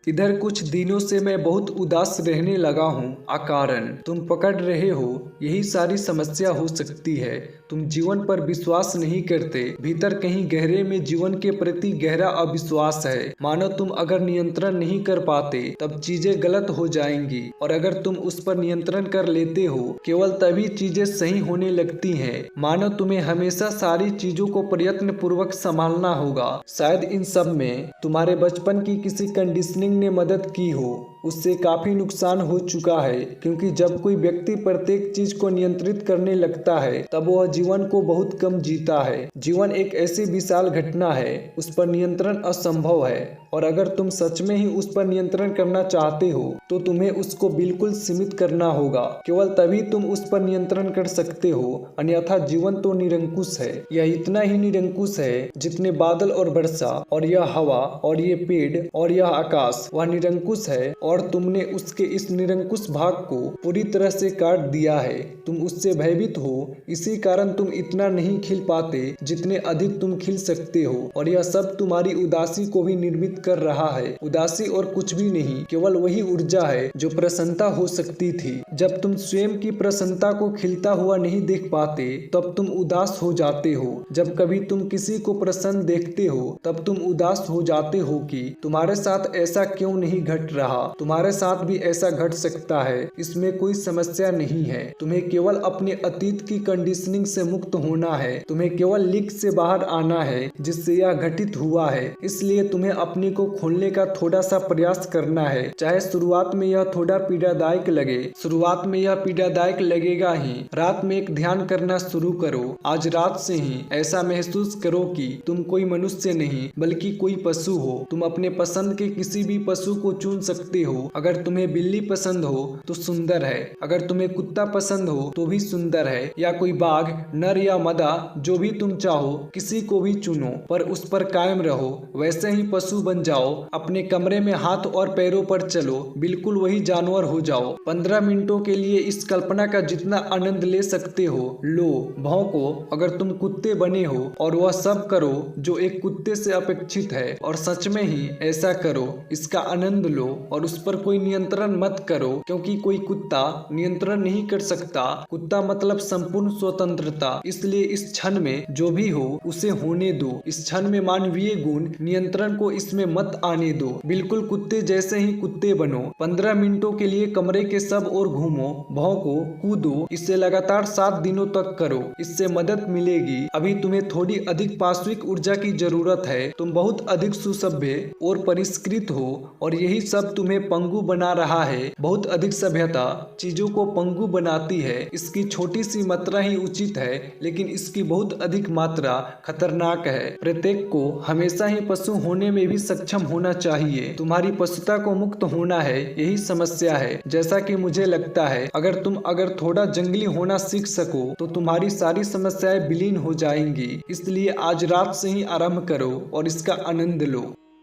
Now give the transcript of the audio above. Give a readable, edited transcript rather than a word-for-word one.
इधर कुछ दिनों से मैं बहुत उदास रहने लगा हूँ। अकारण तुम पकड़ रहे हो, यही सारी समस्या हो सकती है। तुम जीवन पर विश्वास नहीं करते, भीतर कहीं गहरे में जीवन के प्रति गहरा अविश्वास है। मानो तुम अगर नियंत्रण नहीं कर पाते तब चीजें गलत हो जाएंगी, और अगर तुम उस पर नियंत्रण कर लेते हो केवल तभी चीजें सही होने लगती हैं। मानो तुम्हें हमेशा सारी चीजों को प्रयत्न पूर्वक संभालना होगा। शायद इन सब में तुम्हारे बचपन की किसी कंडीशनिंग ने मदद की हो, उससे काफी नुकसान हो चुका है। क्योंकि जब कोई व्यक्ति प्रत्येक चीज को नियंत्रित करने लगता है तब वह जीवन को बहुत कम जीता है। जीवन एक ऐसी विशाल घटना है, उस पर नियंत्रण असंभव है, और अगर तुम सच में ही उस पर नियंत्रण करना चाहते हो तो तुम्हें उसको बिल्कुल सीमित करना होगा। केवल तभी तुम उस पर नियंत्रण कर सकते हो, अन्यथा जीवन तो निरंकुश है। यह इतना ही निरंकुश है जितने बादल और वर्षा और यह हवा और ये पेड़ और यह आकाश वह निरंकुश है, और तुमने उसके इस निरंकुश भाग को पूरी तरह से काट दिया है। तुम उससे भयभीत हो, इसी कारण तुम इतना नहीं खिल पाते जितने अधिक तुम खिल सकते हो, और यह सब तुम्हारी उदासी को भी निर्मित कर रहा है। उदासी और कुछ भी नहीं, केवल वही ऊर्जा है जो प्रसन्नता हो सकती थी। जब तुम स्वयं की प्रसन्नता को खिलता हुआ नहीं देख पाते तब तुम उदास हो जाते हो। जब कभी तुम किसी को प्रसन्न देखते हो तब तुम उदास हो जाते हो कि तुम्हारे साथ ऐसा क्यों नहीं घट रहा। तुम्हारे साथ भी ऐसा घट सकता है, इसमें कोई समस्या नहीं है। तुम्हें केवल अपने अतीत की कंडीशनिंग से मुक्त होना है। तुम्हें केवल लीक से बाहर आना है जिससे यह घटित हुआ है। इसलिए तुम्हें अपने को खोलने का थोड़ा सा प्रयास करना है, चाहे शुरुआत में यह थोड़ा पीड़ादायक लगे। शुरुआत में यह पीड़ादायक लगेगा ही। रात में एक ध्यान करना शुरू करो। आज रात से ही ऐसा महसूस करो कि तुम कोई मनुष्य नहीं बल्कि कोई पशु हो। तुम अपने पसंद के किसी भी पशु को चुन सकते हो। अगर तुम्हें बिल्ली पसंद हो तो सुंदर है, अगर तुम्हें कुत्ता पसंद हो तो भी सुंदर है, या कोई बाघ, नर या मादा, जो भी तुम चाहो किसी को भी चुनो, पर उस पर कायम रहो। वैसे ही पशु बन जाओ। अपने कमरे में हाथ और पैरों पर चलो, बिल्कुल वही जानवर हो जाओ। 15 मिनटों के लिए इस कल्पना का जितना आनंद ले सकते हो लो। भौंको अगर तुम कुत्ते बने हो, और वह सब करो जो एक कुत्ते से अपेक्षित है, और सच में ही ऐसा करो। इसका आनंद लो और उस पर कोई नियंत्रण मत करो, क्योंकि कोई कुत्ता नियंत्रण नहीं कर सकता। कुत्ता मतलब संपूर्ण स्वतंत्रता। इसलिए इस क्षण में जो भी हो उसे होने दो। इस क्षण में मानवीय गुण नियंत्रण को इसमें मत आने दो। बिल्कुल कुत्ते जैसे ही कुत्ते बनो। 15 मिनटों के लिए कमरे के सब ओर घूमो, भौंको, कूदो। इसे लगातार 7 दिनों तक करो, इससे मदद मिलेगी। अभी तुम्हें थोड़ी अधिक पाश्विक ऊर्जा की जरूरत है। तुम बहुत अधिक सुसभ्य और परिष्कृत हो, और यही सब तुम्हें पंगु बना रहा है। बहुत अधिक सभ्यता चीजों को पंगु बनाती है। इसकी छोटी सी मात्रा ही उचित है, लेकिन इसकी बहुत अधिक मात्रा खतरनाक है। प्रत्येक को हमेशा ही पशु होने में भी सक्षम होना चाहिए। तुम्हारी पशुता को मुक्त होना है, यही समस्या है। जैसा कि मुझे लगता है अगर थोड़ा जंगली होना सीख सको तो तुम्हारी सारी समस्याएं विलीन हो जाएंगी। इसलिए आज रात से ही आरंभ करो और इसका आनंद लो।